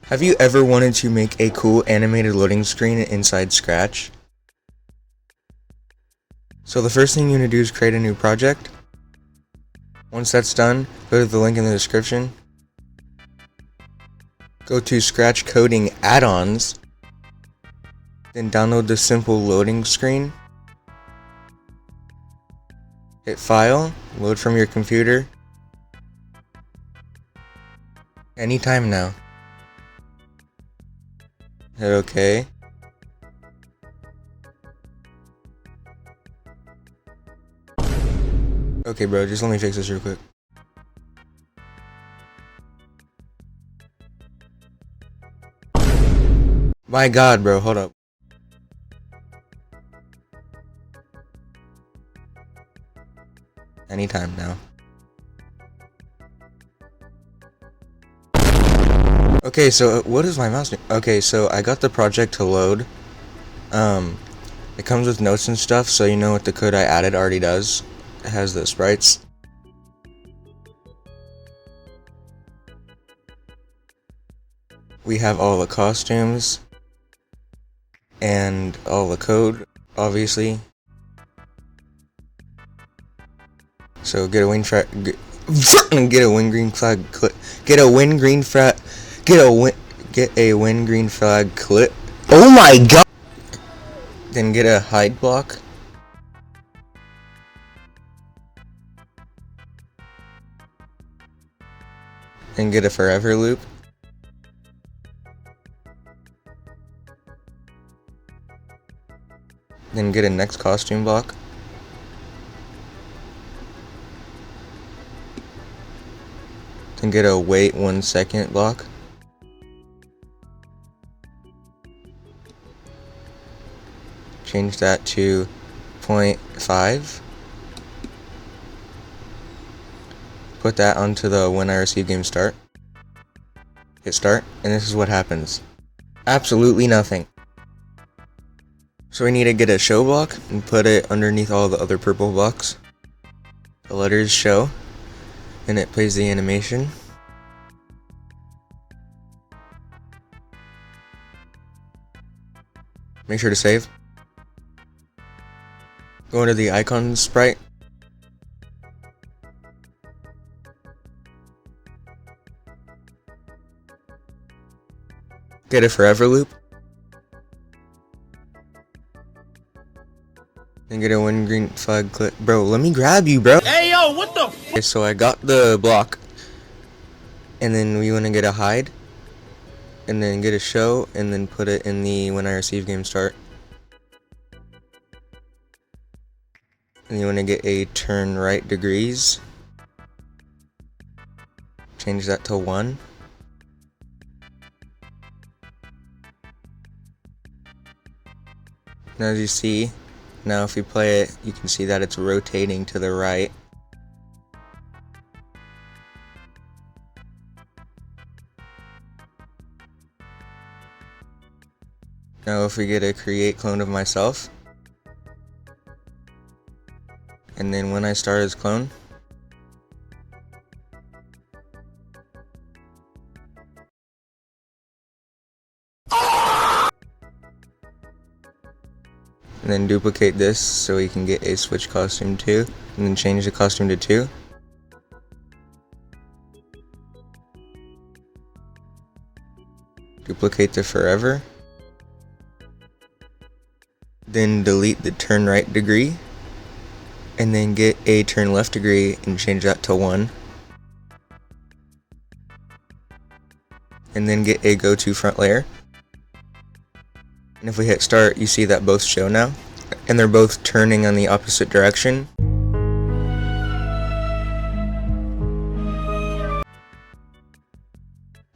Have you ever wanted to make a cool animated loading screen inside Scratch? So the first thing you want to do is create a new project. Once that's done, go to the link in the description. Go to Scratch Coding Add-ons. Then download the simple loading screen. Hit File, load from your computer. Anytime now. Hit OK. Okay, bro, just let me fix this real quick. My God, bro, hold up. Anytime now. Okay, so what is my mouse doing? Okay, so I got the project to load. It comes with notes and stuff, so you know what the code I added already does. It has the sprites. We have all the costumes and all the code, obviously. So get a win flag, get a win green flag clip, get a win green flag, get a win green flag clip. Oh my God! Then get a hide block. And get a forever loop. Then get a next costume block. Then get a wait 1 second block. Change that to 0.5. Put that onto the when I receive game start. Hit start, and this is what happens. Absolutely nothing. So we need to get a show block and put it underneath all the other purple blocks. The letters show, and it plays the animation. Make sure to save. Go into the icon sprite. Get a forever loop. And get a win green flag clip. Bro, let me grab you, bro. Hey, yo, what the f? Okay, so I got the block. And then we want to get a hide. And then get a show. And then put it in the when I receive game start. And you want to get a turn right degrees. Change that to 1. Now as you see, now if you play it, you can see that it's rotating to the right. Now if we get a create clone of myself, and then when I start as clone, and then duplicate this so we can get a switch costume 2, and then change the costume to 2. Duplicate the forever. Then delete the turn right degree. And then get a turn left degree and change that to 1. And then get a go to front layer. And if we hit start, you see that both show now. And they're both turning on the opposite direction.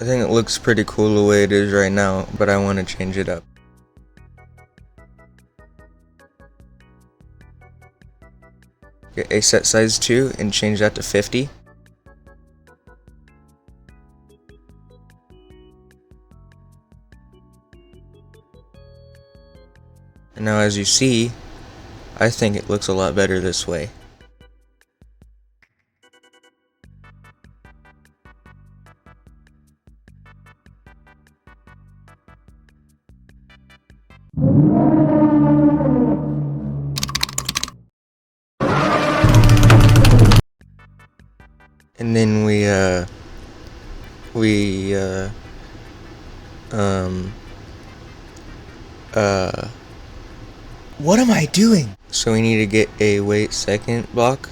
I think it looks pretty cool the way it is right now, but I want to change it up. Get a set size 2 and change that to 50. And now as you see, I think it looks a lot better this way. And then what am I doing? So we need to get a wait second block.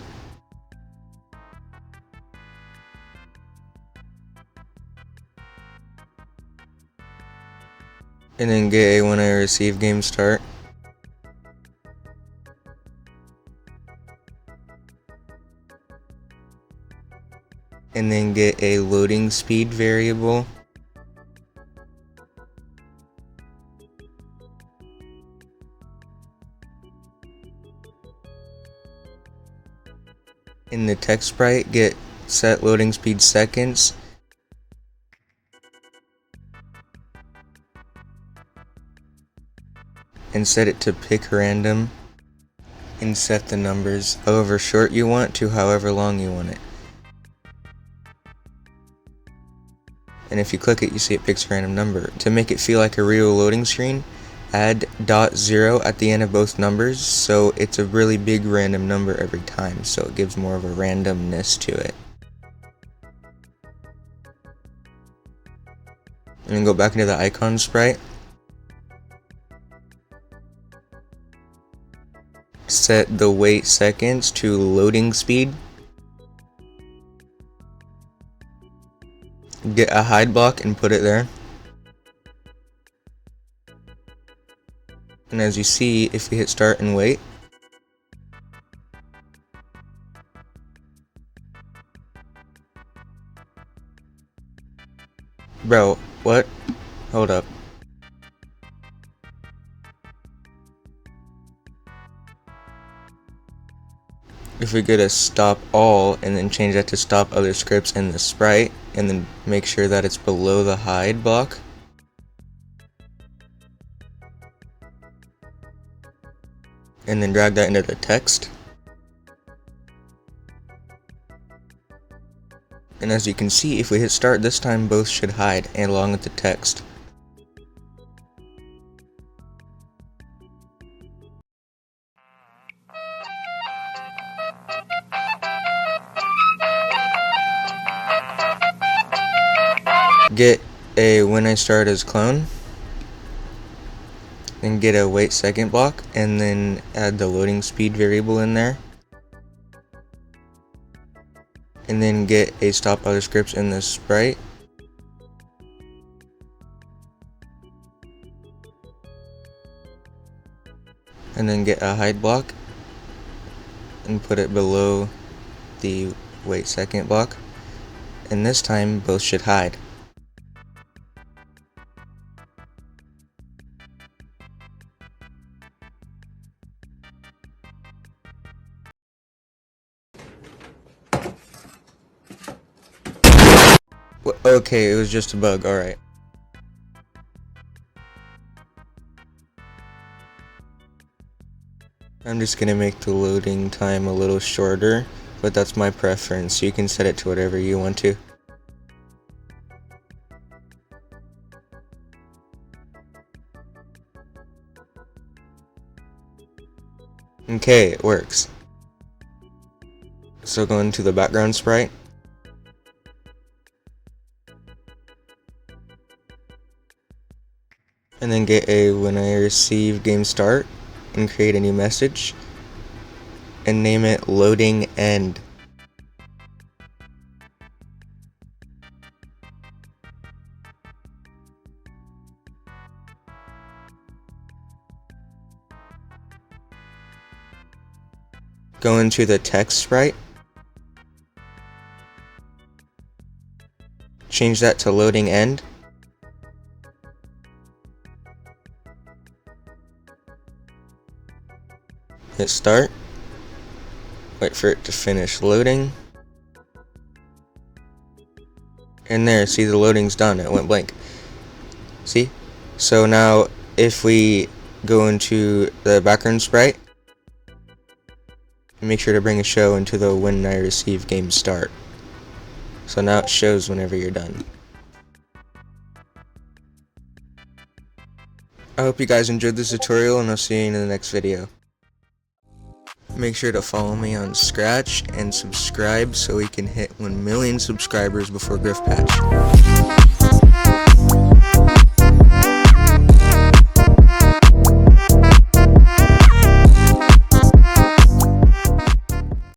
And then get a when I receive game start. And then get a loading speed variable. In the text sprite, get set loading speed seconds. And set it to pick random. And set the numbers however short you want to however long you want it. And if you click it, you see it picks a random number. To make it feel like a real loading screen, add .0 at the end of both numbers, so it's a really big random number every time, so it gives more of a randomness to it. And then go back into the icon sprite. Set the wait seconds to loading speed. Get a hide block and put it there. And as you see, if we hit start and wait, bro, what? Hold up. If we go to stop all and then change that to stop other scripts in the sprite, and then make sure that it's below the hide block, and then drag that into the text. And as you can see, if we hit start this time, both should hide and along with the text. Get a when I start as clone, then get a wait second block, and then add the loading speed variable in there, and then get a stop other scripts in the sprite, and then get a hide block and put it below the wait second block, and this time both should hide. Okay, it was just a bug, alright. I'm just gonna make the loading time a little shorter, but that's my preference, so you can set it to whatever you want to. Okay, it works. So go into the background sprite. And then get a when I receive game start and create a new message and name it loading end. Go into the text sprite, change that to loading end. Hit start, wait for it to finish loading, and there, see the loading's done, it went blank. See? So now if we go into the background sprite, make sure to bring a show into the when I receive game start. So now it shows whenever you're done. I hope you guys enjoyed this tutorial, and I'll see you in the next video. Make sure to follow me on Scratch and subscribe so we can hit 1 million subscribers before Griff Patch.